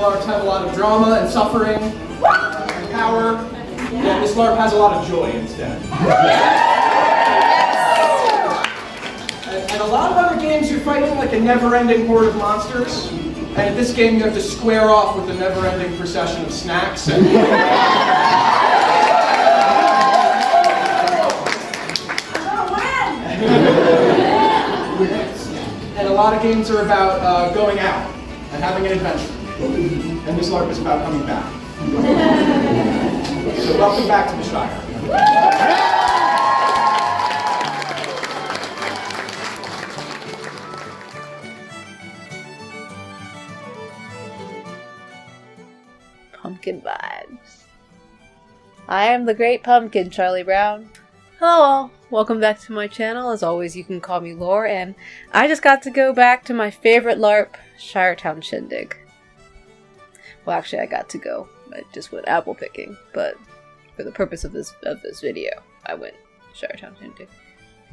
LARPs have a lot of drama and suffering and power. Yeah, this LARP has a lot of joy instead. And a lot of other games you're fighting like a never-ending horde of monsters. And in this game you have to square off with the never-ending procession of snacks. And and a lot of games are about going out and having an adventure. And this LARP is about coming back. So welcome back to the Shire. Pumpkin vibes. I am the Great Pumpkin, Charlie Brown. Hello all, welcome back to my channel. As always, you can call me Lore, and I just got to go back to my favorite LARP, Shiretown Shindig. Well, actually, I got to go. I just went apple picking, but for the purpose of this video, I went Shiretown Shindig.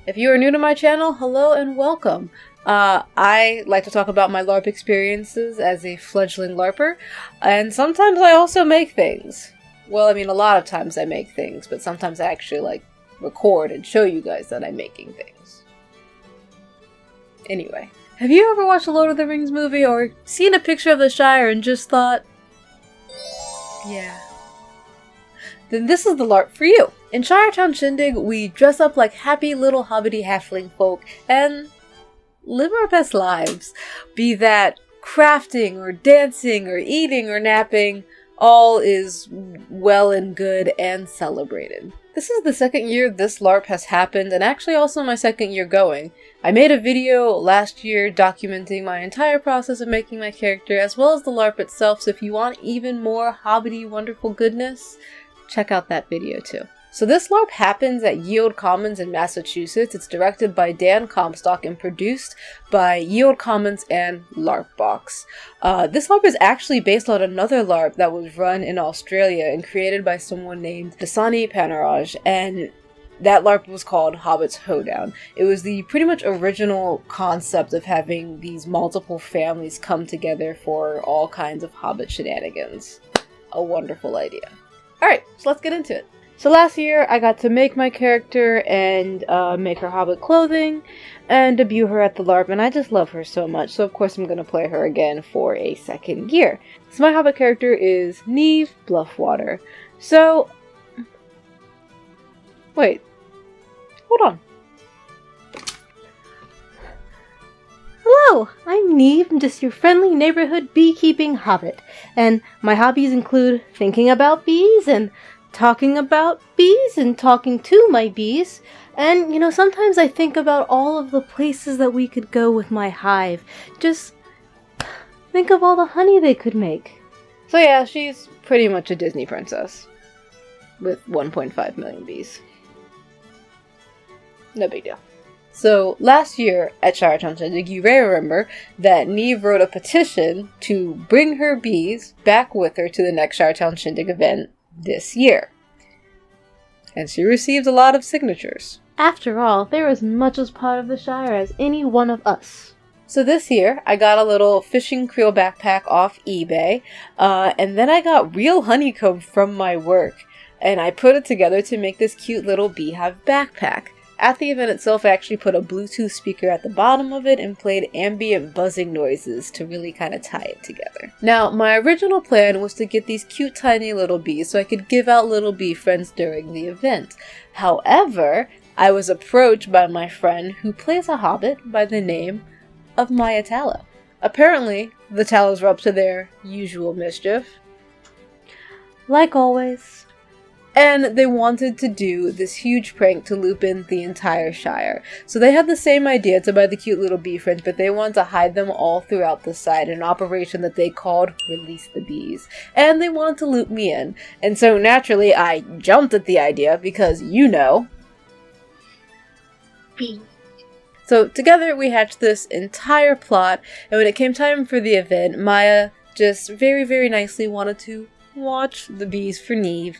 If you are new to my channel, hello and welcome. I like to talk about my LARP experiences as a fledgling LARPer, and sometimes I also make things. Well, I mean, a lot of times I make things, but sometimes I actually, like, record and show you guys that I'm making things. Anyway, have you ever watched a Lord of the Rings movie or seen a picture of the Shire and just thought, yeah, then this is the LARP for you. In Shiretown Shindig, we dress up like happy little hobbity halfling folk and live our best lives. Be that crafting or dancing or eating or napping, all is well and good and celebrated. This is the second year this LARP has happened, and actually also my second year going. I made a video last year documenting my entire process of making my character, as well as the LARP itself, so if you want even more hobbity wonderful goodness, check out that video too. So this LARP happens at Yield Commons in Massachusetts. It's directed by Dan Comstock and produced by Yield Commons and LARPbox. This LARP is actually based on another LARP that was run in Australia and created by someone named Dasani Panaraj, and that LARP was called Hobbit's Hoedown. It was the pretty much original concept of having these multiple families come together for all kinds of Hobbit shenanigans. A wonderful idea. Alright, so let's get into it. So last year, I got to make my character and make her Hobbit clothing and debut her at the LARP, and I just love her so much, so of course I'm going to play her again for a second year. So my Hobbit character is Neve Bluffwater. So, wait, hold on. Hello, I'm Neve. I'm just your friendly neighborhood beekeeping hobbit, and my hobbies include thinking about bees and talking about bees and talking to my bees. And, you know, sometimes I think about all of the places that we could go with my hive. Just think of all the honey they could make. So yeah, she's pretty much a Disney princess with 1.5 million bees. No big deal. So last year at Shiretown Shindig, you may remember that Neve wrote a petition to bring her bees back with her to the next Shiretown Shindig event this year. And she received a lot of signatures. After all, they're as much as part of the Shire as any one of us. So this year, I got a little fishing creel backpack off eBay, and then I got real honeycomb from my work, and I put it together to make this cute little beehive backpack. At the event itself, I actually put a Bluetooth speaker at the bottom of it and played ambient buzzing noises to really kind of tie it together. Now, my original plan was to get these cute tiny little bees so I could give out little bee friends during the event. However, I was approached by my friend who plays a hobbit by the name of Maja Tallow. Apparently, the Tallows were up to their usual mischief. Like always. And they wanted to do this huge prank to loop in the entire Shire. So they had the same idea to buy the cute little bee friends, but they wanted to hide them all throughout the site, an operation that they called Release the Bees. And they wanted to loop me in. And so naturally I jumped at the idea because, you know, Bee. So together we hatched this entire plot, and when it came time for the event, Maya just very, very nicely wanted to watch the bees for Neve,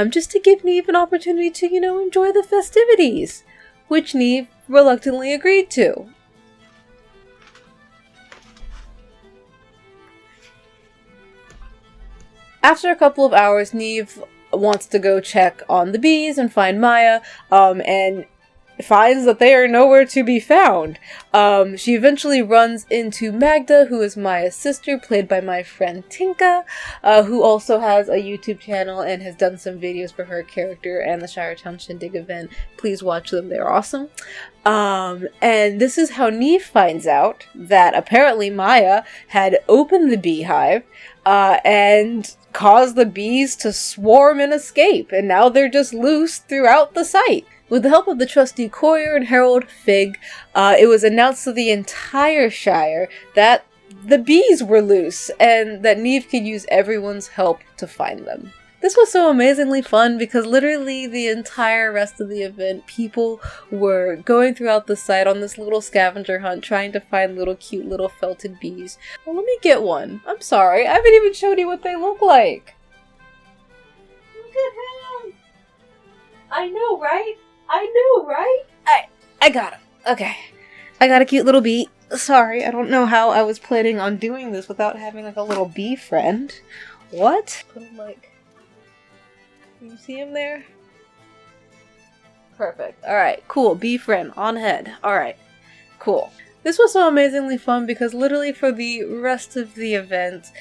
just to give Neve an opportunity to, you know, enjoy the festivities, which Neve reluctantly agreed to. After a couple of hours, Neve wants to go check on the bees and find Maja, and finds that they are nowhere to be found. She eventually runs into Magda, who is Maya's sister, played by my friend Tinka, who also has a YouTube channel and has done some videos for her character and the Shiretown Shindig event. Please watch them, they're awesome. And this is how Neve finds out that apparently Maja had opened the beehive, and caused the bees to swarm and escape, and now they're just loose throughout the site. With the help of the trusty Courier and Herald Fig, it was announced to the entire Shire that the bees were loose, and that Neve could use everyone's help to find them. This was so amazingly fun because literally the entire rest of the event, people were going throughout the site on this little scavenger hunt trying to find little cute little felted bees. Well, let me get one. I'm sorry, I haven't even showed you what they look like. Look at him! I know, right? I got him. Okay. I got a cute little bee. Sorry, I don't know how I was planning on doing this without having like a little bee friend. What? Put him like... Can you see him there? Perfect. Alright, cool. Bee friend on head. Alright, cool. This was so amazingly fun because literally for the rest of the event,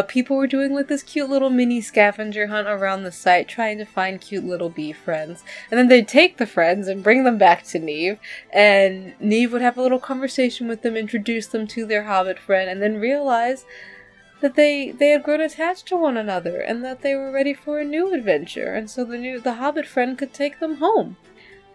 people were doing like this cute little mini scavenger hunt around the site trying to find cute little bee friends. And then they'd take the friends and bring them back to Neve, and Neve would have a little conversation with them, introduce them to their hobbit friend, and then realize that they had grown attached to one another and that they were ready for a new adventure, and so the hobbit friend could take them home.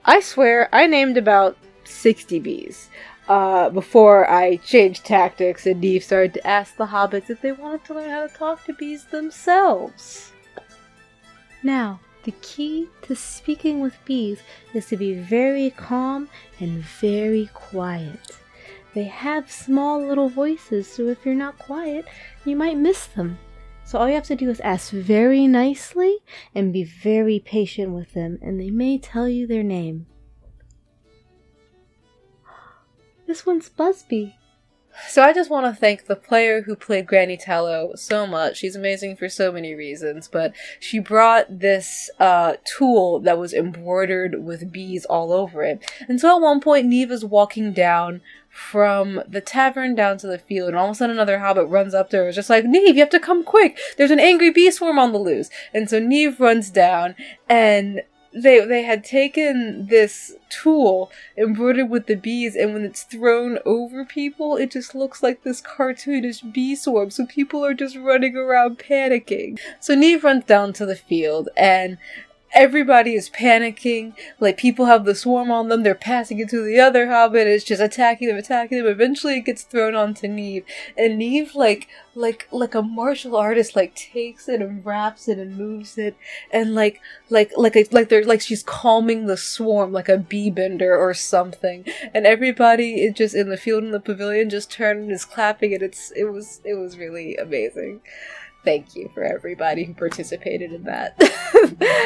I swear I named about 60 bees before I changed tactics and Neve started to ask the hobbits if they wanted to learn how to talk to bees themselves. Now, the key to speaking with bees is to be very calm and very quiet. They have small little voices, so if you're not quiet, you might miss them. So all you have to do is ask very nicely and be very patient with them, and they may tell you their name. This one's Busby. So I just want to thank the player who played Granny Tallow so much. She's amazing for so many reasons, but she brought this tool that was embroidered with bees all over it. And so at one point, Neve is walking down from the tavern down to the field, and all of a sudden another hobbit runs up to her and is just like, Neve, you have to come quick! There's an angry bee swarm on the loose! And so Neve runs down, and they had taken this tool embroidered with the bees, and when it's thrown over people, it just looks like this cartoonish bee swarm, so people are just running around panicking. So Neve runs down to the field, and everybody is panicking, like people have the swarm on them, they're passing it to the other hobbit, it's just attacking them, eventually it gets thrown onto Neve, and Neve, like a martial artist, like takes it and wraps it and moves it, and like she's calming the swarm like a bee bender or something, and everybody is just in the field in the pavilion just turned and is clapping, and it was really amazing. Thank you for everybody who participated in that.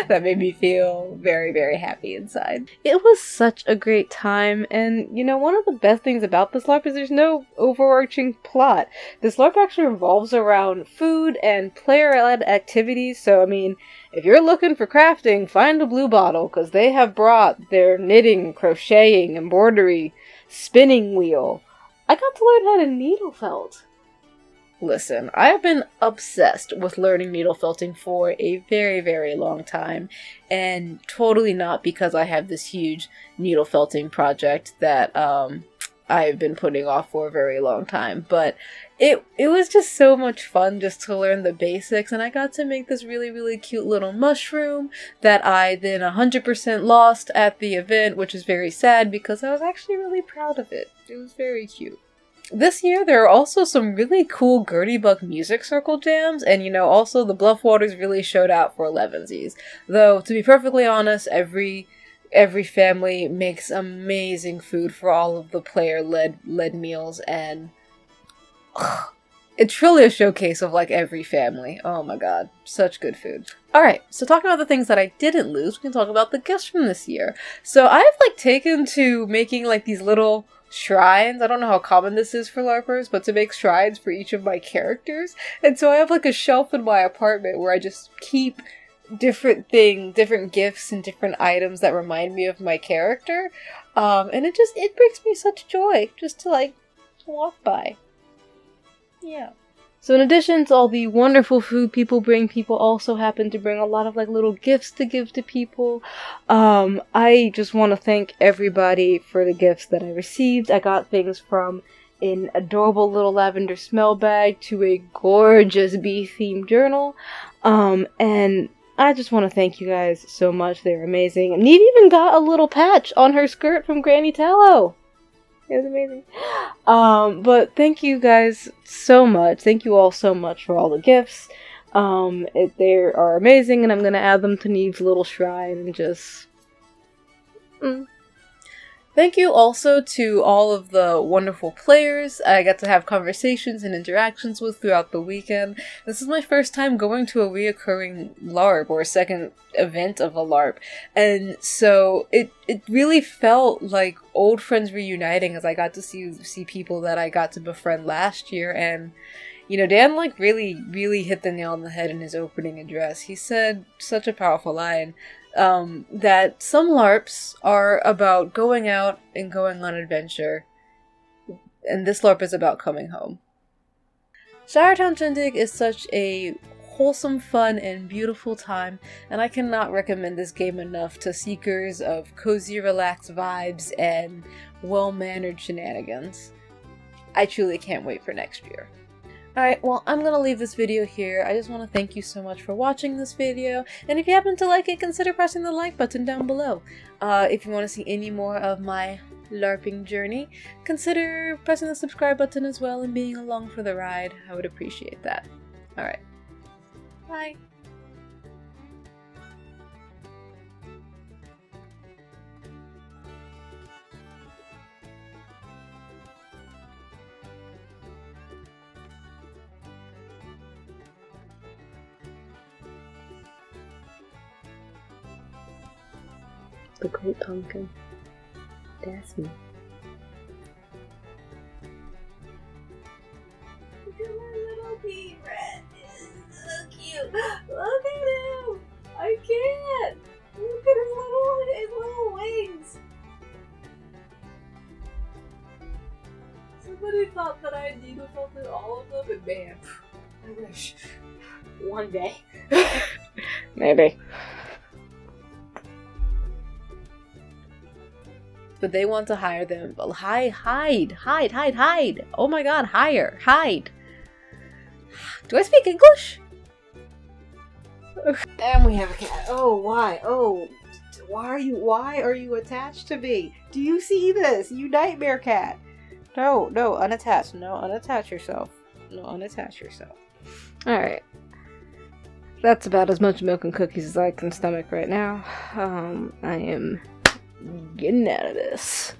That made me feel very, very happy inside. It was such a great time, and you know, one of the best things about this LARP is there's no overarching plot. This LARP actually revolves around food and player-led activities, so I mean, if you're looking for crafting, find a blue bottle, because they have brought their knitting, crocheting, embroidery, spinning wheel. I got to learn how to needle felt. Listen, I have been obsessed with learning needle felting for a very, very long time, and totally not because I have this huge needle felting project that I've been putting off for a very long time, but it was just so much fun just to learn the basics, and I got to make this really, really cute little mushroom that I then 100% lost at the event, which is very sad because I was actually really proud of it. It was very cute. This year, there are also some really cool Gertie Buck music circle jams, and you know, also the Bluff Waters really showed out for Elevensies. Though, to be perfectly honest, every family makes amazing food for all of the player-led meals, and it's truly a showcase of like every family. Oh my god, such good food. Alright, so talking about the things that I didn't lose, we can talk about the gifts from this year. So I've like taken to making like these little shrines. I don't know how common this is for LARPers, but to make shrines for each of my characters. And so I have like a shelf in my apartment where I just keep different gifts and different items that remind me of my character. And it brings me such joy just to like walk by. Yeah. So in addition to all the wonderful food people bring, people also happen to bring a lot of like little gifts to give to people. I just want to thank everybody for the gifts that I received. I got things from an adorable little lavender smell bag to a gorgeous bee-themed journal. And I just want to thank you guys so much. They're amazing. Neve even got a little patch on her skirt from Granny Tallow. It was amazing. But thank you guys so much. Thank you all so much for all the gifts. They are amazing, and I'm gonna add them to Neve's little shrine and just... Thank you also to all of the wonderful players I got to have conversations and interactions with throughout the weekend. This is my first time going to a reoccurring LARP, or a second event of a LARP, and so it really felt like old friends reuniting as I got to see people that I got to befriend last year. And you know, Dan like really hit the nail on the head in his opening address. He said such a powerful line. That some LARPs are about going out and going on adventure, and this LARP is about coming home. Shiretown Shindig is such a wholesome, fun, and beautiful time, and I cannot recommend this game enough to seekers of cozy, relaxed vibes and well-mannered shenanigans. I truly can't wait for next year. Alright, well, I'm gonna leave this video here. I just want to thank you so much for watching this video, and if you happen to like it, consider pressing the like button down below. If you want to see any more of my LARPing journey, consider pressing the subscribe button as well and being along for the ride. I would appreciate that. Alright, bye! The Great Pumpkin. That's me. Look at my little pea rat. It's so cute. Look at him. I can't. Look at his little wings. Somebody thought that I defaulted all of them, and man, I wish. One day. Maybe. But they want to hire them. Hide. Oh my god, hide. Do I speak English? And we have a cat. Oh, why? Oh, why are you attached to me? Do you see this? You nightmare cat. No, unattach. No, unattach yourself. No, unattach yourself. Alright. That's about as much milk and cookies as I can stomach right now. I am getting out of this.